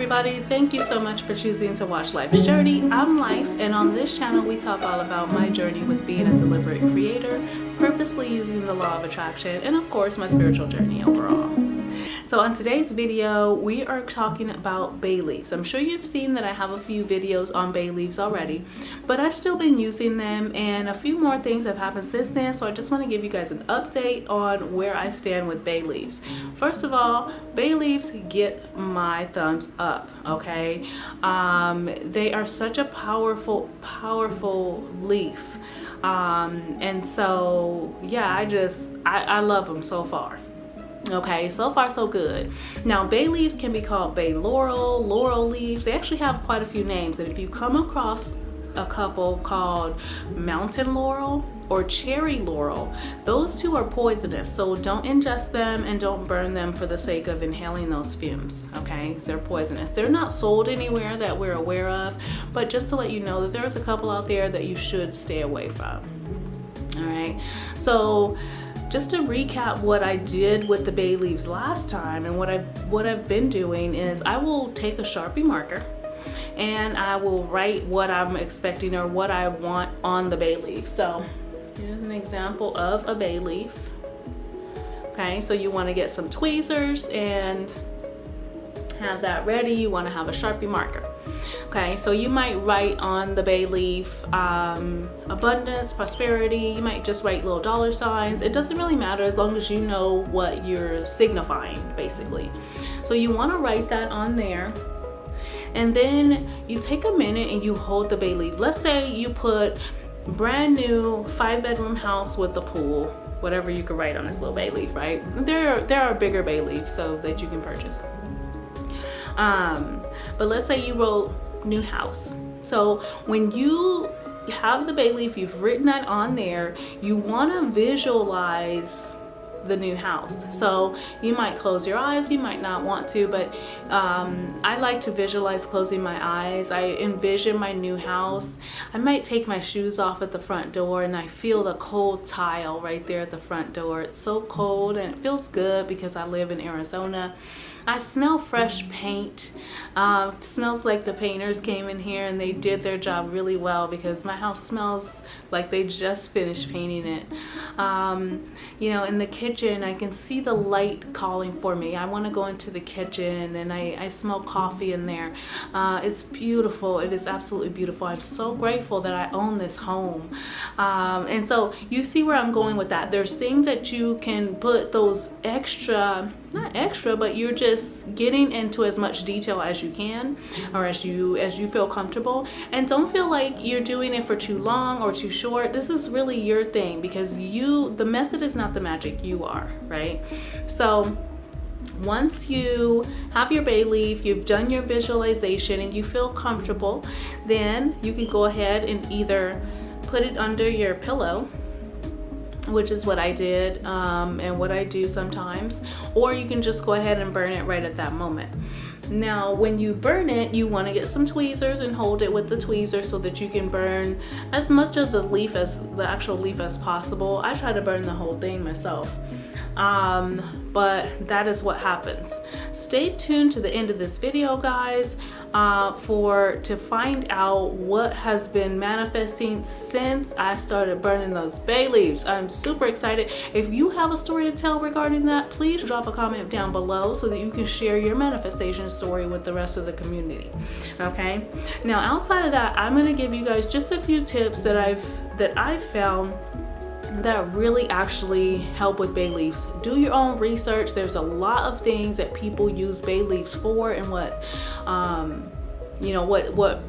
everybody, thank you so much for choosing to watch Life's Journey. I'm Life, and on this channel we talk all about my journey with being a deliberate creator, purposely using the law of attraction, and of course my spiritual journey overall. So on today's video, we are talking about bay leaves. I'm sure you've seen that I have a few videos on bay leaves already, but I've still been using them, and a few more things have happened since then, so I just want to give you guys an update on where I stand with bay leaves. First of all, bay leaves get my thumbs up, okay? They are such a powerful leaf. And so, yeah, I love them so far. Okay, so far so good. Now, bay leaves can be called bay laurel, laurel leaves. They actually have quite a few names, and if you come across a couple called Mountain Laurel or Cherry Laurel, those two are poisonous, so don't ingest them and don't burn them for the sake of inhaling those fumes. Okay, they're poisonous. They're not sold anywhere that we're aware of, but just to let you know that there's a couple out there that you should stay away from. All right, so just to recap what I did with the bay leaves last time, and what I've been doing is I will take a Sharpie marker and I will write what I'm expecting or what I want on the bay leaf. So here's an example of a bay leaf. Okay, so you want to get some tweezers and have that ready. You want to have a Sharpie marker. Okay, so you might write on the bay leaf abundance, prosperity. You might just write little dollar signs. It doesn't really matter as long as you know what you're signifying, basically. So you want to write that on there, and then you take a minute and you hold the bay leaf. Let's say you put brand new 5-bedroom house with a pool, whatever you could write on this little bay leaf, right? There are bigger bay leaves so that you can purchase. But let's say you wrote new house. So when you have the bay leaf, you've written that on there, you want to visualize the new house. So you might close your eyes, you might not want to, but I like to visualize closing my eyes. I envision my new house. I might take my shoes off at the front door and I feel the cold tile right there at the front door. It's so cold and it feels good because I live in Arizona. I smell fresh paint. Smells like the painters came in here and they did their job really well, because my house smells like they just finished painting it. In the kitchen, I can see the light calling for me. I want to go into the kitchen, and I smell coffee in there. It's beautiful. It is absolutely beautiful. I'm so grateful that I own this home. And so you see where I'm going with that. There's things that you can put those not extra, but you're just getting into as much detail as you can, or as you feel comfortable, and don't feel like you're doing it for too long or too short. This is really your thing, because the method is not the magic, you are, right? So once you have your bay leaf, you've done your visualization and you feel comfortable, then you can go ahead and either put it under your pillow, which is what I did and what I do sometimes, or you can just go ahead and burn it right at that moment. Now, when you burn it, you want to get some tweezers and hold it with the tweezers so that you can burn as much of the actual leaf as possible. I try to burn the whole thing myself. But that is what happens. Stay tuned to the end of this video, guys, to find out what has been manifesting since I started burning those bay leaves. I'm super excited. If you have a story to tell regarding that, please drop a comment down below so that you can share your manifestation story with the rest of the community. Okay, now outside of that, I'm going to give you guys just a few tips that I've found that really actually help with bay leaves. Do your own research. There's a lot of things that people use bay leaves for, and what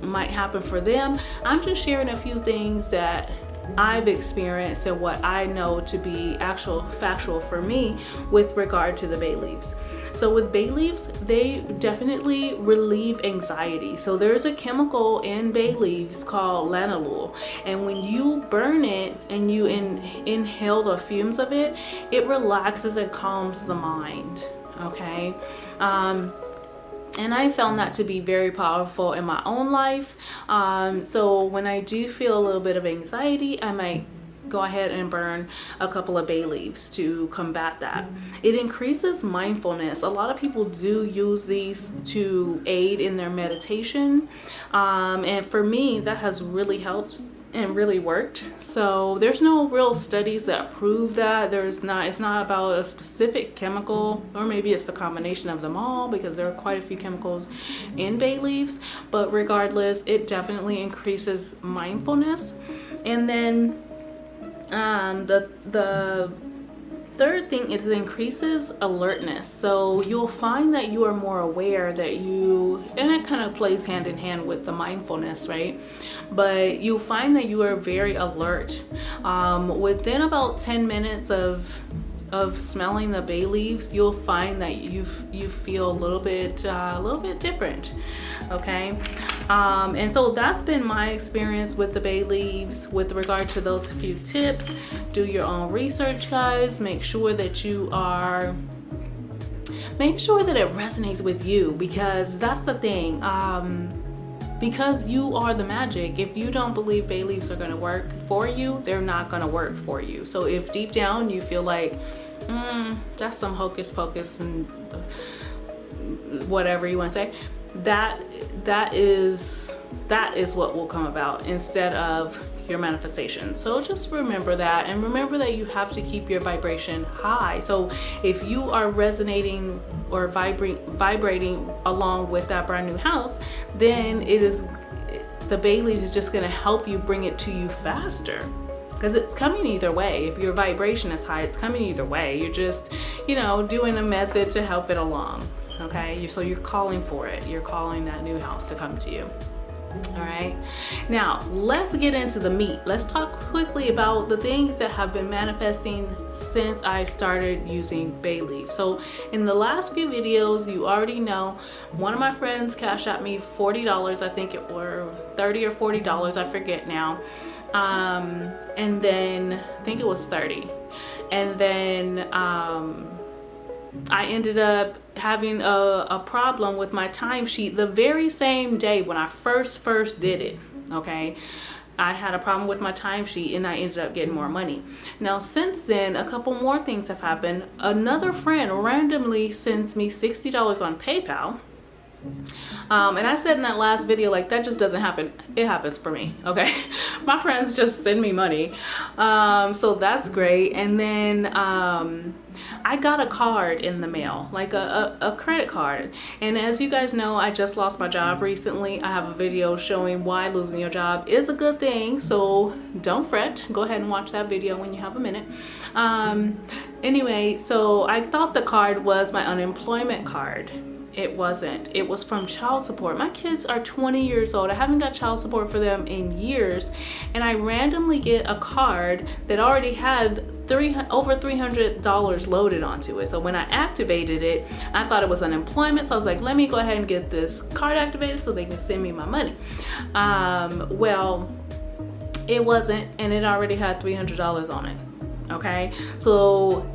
might happen for them. I'm just sharing a few things that I've experienced and what I know to be factual for me with regard to the bay leaves. So with bay leaves, they definitely relieve anxiety. So there's a chemical in bay leaves called lanolin, and when you burn it and you inhale the fumes of it, it relaxes and calms the mind. Okay, and I found that to be very powerful in my own life. So when I do feel a little bit of anxiety, I might go ahead and burn a couple of bay leaves to combat that. It increases mindfulness. A lot of people do use these to aid in their meditation. And for me, that has really helped and really worked. So there's no real studies that prove that. It's not about a specific chemical, or maybe it's the combination of them all, because there are quite a few chemicals in bay leaves. But regardless, it definitely increases mindfulness. And then the third thing is it increases alertness. So you'll find that you are more aware that and it kind of plays hand in hand with the mindfulness, right? But you'll find that you are very alert. Within about 10 minutes of smelling the bay leaves, you'll find that you feel a little bit different. Okay. And so that's been my experience with the bay leaves with regard to those few tips. Do your own research, guys. Make sure that it resonates with you, because that's the thing. Because you are the magic. If you don't believe bay leaves are going to work for you, they're not going to work for you. So if deep down you feel like, that's some hocus pocus and whatever you want to say, that is what will come about instead of your manifestation. So just remember that, and remember that you have to keep your vibration high. So if you are resonating or vibrating along with that brand new house, then the bay leaves is just going to help you bring it to you faster, because it's coming either way. If your vibration is high, it's coming either way. You're just doing a method to help it along. Okay, so you're calling for it. You're calling that new house to come to you. All right, now let's get into the meat. Let's talk quickly about the things that have been manifesting since I started using bay leaf. So in the last few videos, you already know, one of my friends cashed out me $40. I think it were $30 or $40. I forget now. And then I think it was 30. And then I ended up having a problem with my timesheet the very same day when I first did it. Okay, I had a problem with my timesheet and I ended up getting more money. Now since then, a couple more things have happened. Another friend randomly sends me $60 on PayPal. And I said in that last video, like, that just doesn't happen. It happens for me. Okay. My friends just send me money. So that's great. And then, I got a card in the mail, like a credit card. And as you guys know, I just lost my job recently. I have a video showing why losing your job is a good thing. So don't fret. Go ahead and watch that video when you have a minute. Anyway, so I thought the card was my unemployment card. It wasn't. It was from child support. My kids are 20 years old. I haven't got child support for them in years. And I randomly get a card that already had over $300 loaded onto it. So when I activated it, I thought it was unemployment. So I was like, let me go ahead and get this card activated so they can send me my money. Well, it wasn't, and it already had $300 on it. Okay. So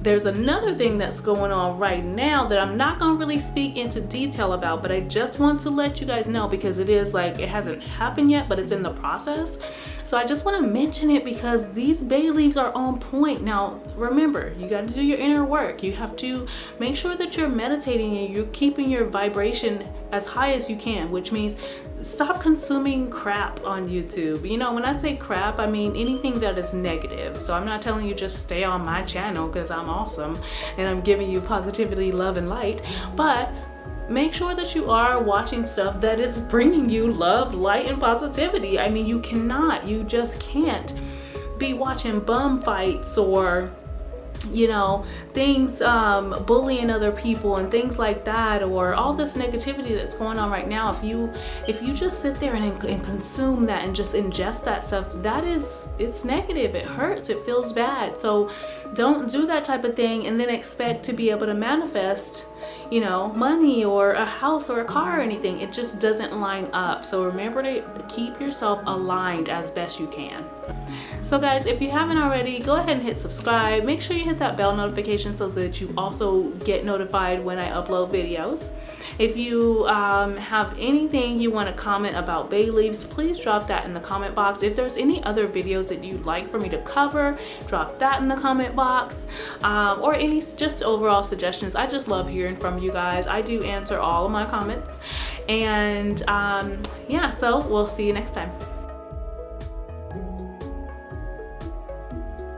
there's another thing that's going on right now that I'm not going to really speak into detail about, but I just want to let you guys know, because it hasn't happened yet, but it's in the process. So I just want to mention it because these bay leaves are on point. Now, remember, you got to do your inner work. You have to make sure that you're meditating and you're keeping your vibration as high as you can, which means stop consuming crap on YouTube. When I say crap, I mean anything that is negative. So I'm not telling you just stay on my channel because I'm awesome and I'm giving you positivity, love, and light, but make sure that you are watching stuff that is bringing you love, light, and positivity. I mean, you just can't be watching bum fights or things, bullying other people and things like that, or all this negativity that's going on right now. If you just sit there and consume that and just ingest that stuff, it's negative. It hurts. It feels bad. So don't do that type of thing and then expect to be able to manifest you know, money or a house or a car or anything. It just doesn't line up. So remember to keep yourself aligned as best you can. So guys, if you haven't already, go ahead and hit subscribe. Make sure you hit that bell notification so that you also get notified when I upload videos. If you have anything you want to comment about bay leaves, please drop that in the comment box. If there's any other videos that you'd like for me to cover, drop that in the comment box, or any just overall suggestions. I just love hearing from you guys. I do answer all of my comments, and yeah, so we'll see you next time.